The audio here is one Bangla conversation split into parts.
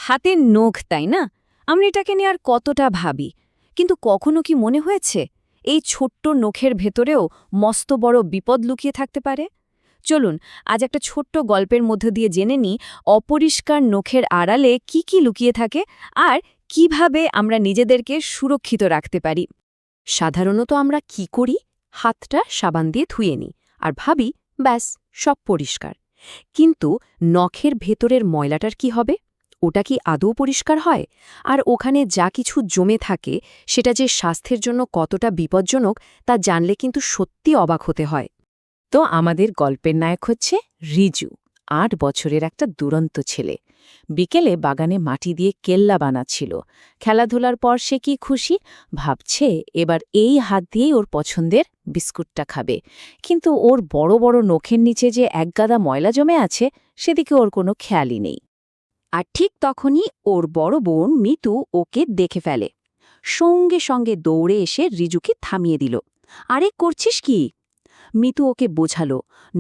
হাতের নখ, তাই না? আমরা এটাকে নিয়ে আর কতটা ভাবি, কিন্তু কখনো কি মনে হয়েছে এই ছোট্ট নখের ভেতরেও মস্ত বড় বিপদ লুকিয়ে থাকতে পারে? চলুন আজ একটা ছোট্ট গল্পের মধ্য দিয়ে জেনে নিই অপরিষ্কার নখের আড়ালে কি কি লুকিয়ে থাকে আর কিভাবে আমরা নিজেদেরকে সুরক্ষিত রাখতে পারি। সাধারণত আমরা কি করি? হাতটা সাবান দিয়ে ধুয়ে নিই আর ভাবি ব্যাস সব পরিষ্কার। কিন্তু নখের ভেতরের ময়লাটার কি হবে? ওটা কি আদৌ পরিষ্কার হয়? আর ওখানে যা কিছু জমে থাকে সেটা যে স্বাস্থ্যের জন্য কতটা বিপজ্জনক তা জানলে কিন্তু সত্যি অবাক হতে হয়। তো আমাদের গল্পের নায়ক হচ্ছে রিজু, ৮ বছরের একটা দুরন্ত ছেলে। বিকেলে বাগানে মাটি দিয়ে কেল্লা বানাচ্ছিল। খেলাধুলার পর সে কি খুশি, ভাবছে এবার এই হাত দিয়েই ওর পছন্দের বিস্কুটটা খাবে। কিন্তু ওর বড় বড় নখের নিচে যে একগাদা ময়লা জমে আছে সেদিকে ওর কোনো খেয়ালই নেই। আর ঠিক তখনই ওর বড় বোন মিতু ওকে দেখে ফেলে। সঙ্গে সঙ্গে দৌড়ে এসে রিজুকে থামিয়ে দিল। আরে করছিস কি? মিতু ওকে বোঝালো,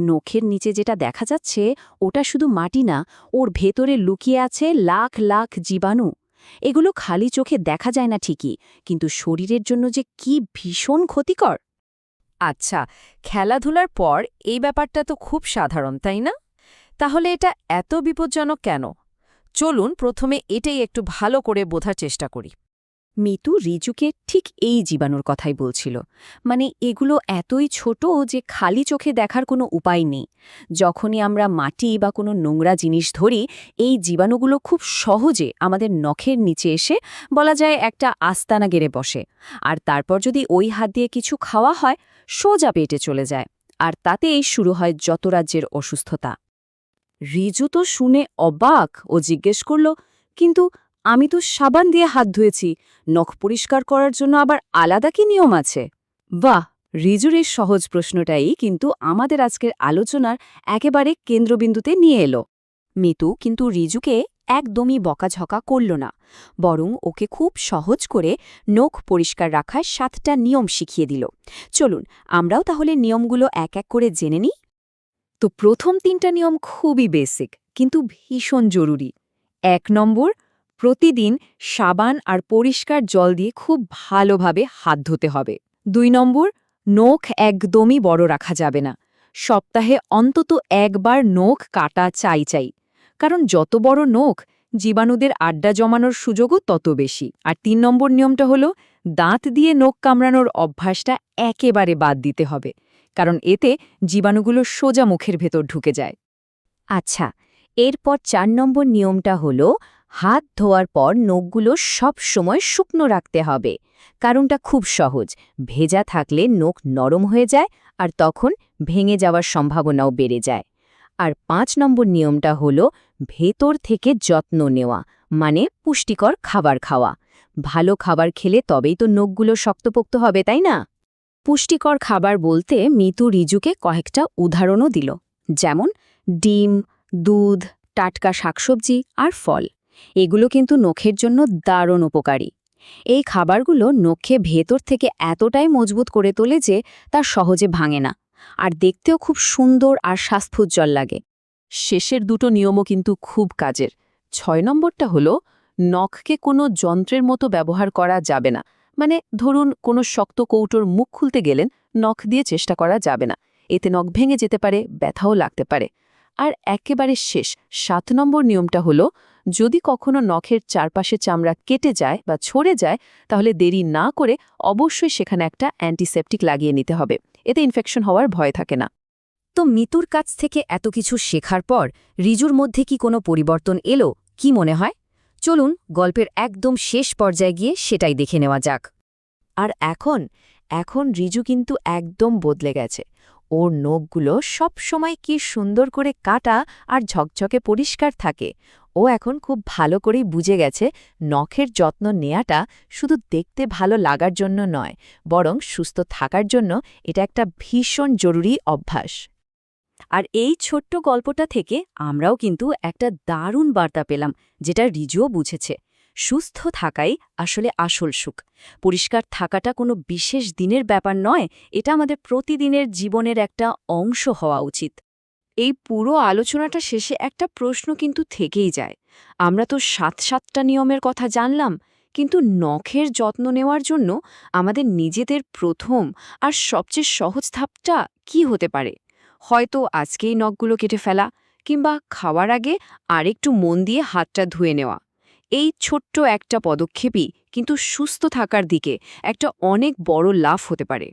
নখের নিচে যেটা দেখা যাচ্ছে ওটা শুধু মাটি না, ওর ভেতরে লুকিয়ে আছে লাখ লাখ জীবাণু। এগুলো খালি চোখে দেখা যায় না ঠিকই, কিন্তু শরীরের জন্য যে কি ভীষণ ক্ষতিকর। আচ্ছা, খেলাধুলার পর এই ব্যাপারটা তো খুব সাধারণ, তাই না? তাহলে এটা এত বিপজ্জনক কেন? চলুন প্রথমে এটাই একটু ভালো করে বোঝার চেষ্টা করি। মিতু রিজুকে ঠিক এই জীবাণুর কথাই বলছিল। মানে এগুলো এতই ছোট যে খালি চোখে দেখার কোনো উপায় নেই। যখনই আমরা মাটি বা কোনো নোংরা জিনিস ধরি, এই জীবাণুগুলো খুব সহজে আমাদের নখের নিচে এসে বলা যায় একটা আস্তানা গেড়ে বসে। আর তারপর যদি ওই হাত দিয়ে কিছু খাওয়া হয়, সোজা পেটে চলে যায়। আর তাতেই শুরু হয় যত রাজ্যের অসুস্থতা। রিজু তো শুনে অবাক, ও জিজ্ঞেস করল, কিন্তু আমি তো সাবান দিয়ে হাত ধুয়েছি, নখ পরিষ্কার করার জন্য আবার আলাদা কি নিয়ম আছে? বাহ, রিজুর এই সহজ প্রশ্নটাই কিন্তু আমাদের আজকের আলোচনার একেবারে কেন্দ্রবিন্দুতে নিয়ে এলো। মিতু কিন্তু রিজুকে একদমই বকাঝকা করল না, বরং ওকে খুব সহজ করে নখ পরিষ্কার রাখার ৭টা নিয়ম শিখিয়ে দিল। চলুন আমরাও তাহলে নিয়মগুলো এক এক করে জেনে নিই। তো প্রথম ৩টা নিয়ম খুবই বেসিক, কিন্তু ভীষণ জরুরি। ১ নম্বর, প্রতিদিন সাবান আর পরিষ্কার জল দিয়ে খুব ভালোভাবে হাত ধুতে হবে। ২ নম্বর, নখ একদমই বড় রাখা যাবে না। সপ্তাহে অন্তত একবার নখ কাটা চাই। কারণ যত বড় নখ, জীবাণুদের আড্ডা জমানোর সুযোগও তত বেশি। আর ৩ নম্বর নিয়মটা হলো দাঁত দিয়ে নখ কামড়ানোর অভ্যাসটা একেবারে বাদ দিতে হবে, কারণ এতে জীবাণুগুলো সোজা মুখের ভেতর ঢুকে যায়। আচ্ছা, এরপর ৪ নম্বর নিয়মটা হলো হাত ধোয়ার পর নখগুলো সব সময় শুকনো রাখতে হবে। কারণটা খুব সহজ, ভেজা থাকলে নখ নরম হয়ে যায় আর তখন ভেঙে যাওয়ার সম্ভাবনাও বেড়ে যায়। আর ৫ নম্বর নিয়মটা হলো ভেতর থেকে যত্ন নেওয়া, মানে পুষ্টিকর খাবার খাওয়া। ভালো খাবার খেলে তবেই তো নখগুলো শক্তপোক্ত হবে, তাই না? পুষ্টিকর খাবার বলতে মিতু রিজুকে কয়েকটা উদাহরণও দিল, যেমন ডিম, দুধ, টাটকা শাকসবজি আর ফল। এগুলো কিন্তু নখের জন্য দারুণ উপকারী। এই খাবারগুলো নখে ভেতর থেকে এতটাই মজবুত করে তোলে যে তা সহজে ভাঙে না, আর দেখতেও খুব সুন্দর আর স্বাস্থ্যোজ্জ্বল লাগে। শেষের দুটো নিয়মও কিন্তু খুব কাজের। ৬ নম্বরটা হলো নখকে কোনো যন্ত্রের মতো ব্যবহার করা যাবে না। মানে ধরুন কোনো শক্ত কৌটোর মুখ খুলতে গেলেন, নখ দিয়ে চেষ্টা করা যাবে না। এতে নখ ভেঙে যেতে পারে, ব্যথাও লাগতে পারে। আর একেবারে শেষ ৭ নম্বর নিয়মটা হলো যদি কখনো নখের চারপাশে চামড়া কেটে যায় বা ছড়ে যায়, তাহলে দেরি না করে অবশ্যই সেখানে একটা অ্যান্টিসেপটিক লাগিয়ে নিতে হবে। এতে ইনফেকশন হওয়ার ভয় থাকে না। তো মিতুর কাছ থেকে এত কিছু শেখার পর রিজুর মধ্যে কি কোনো পরিবর্তন এলো, কি মনে হয়? চলুন গল্পের একদম শেষ পর্যায়ে গিয়ে সেটাই দেখে নেওয়া যাক। আর এখন রিজু কিন্তু একদম বদলে গেছে। ওর নখগুলো সব সময় কি সুন্দর করে কাটা আর ঝকঝকে পরিষ্কার থাকে। ও এখন খুব ভালো করেই বুঝে গেছে নখের যত্ন নেয়াটা শুধু দেখতে ভালো লাগার জন্য নয়, বরং সুস্থ থাকার জন্য এটা একটা ভীষণ জরুরি অভ্যাস। আর এই ছোট্ট গল্পটা থেকে আমরাও কিন্তু একটা দারুণ বার্তা পেলাম, যেটা রিজুও বুঝেছে। সুস্থ থাকাই আসলে আসল সুখ। পরিষ্কার থাকাটা কোনো বিশেষ দিনের ব্যাপার নয়, এটা আমাদের প্রতিদিনের জীবনের একটা অংশ হওয়া উচিত। এই পুরো আলোচনাটা শেষে একটা প্রশ্ন কিন্তু থেকেই যায়। আমরা তো 7টা নিয়মের কথা জানলাম, কিন্তু নখের যত্ন নেওয়ার জন্য আমাদের নিজেদের প্রথম আর সবচেয়ে সহজ ধাপটা কি হতে পারে? হয়তো আজকেই নখগুলো কেটে ফেলা, কিংবা খাওয়ার আগে আরেকটু মন দিয়ে হাতটা ধুয়ে নেওয়া। এই ছোট্ট একটা পদক্ষেপই কিন্তু সুস্থ থাকার দিকে একটা অনেক বড় লাফ হতে পারে।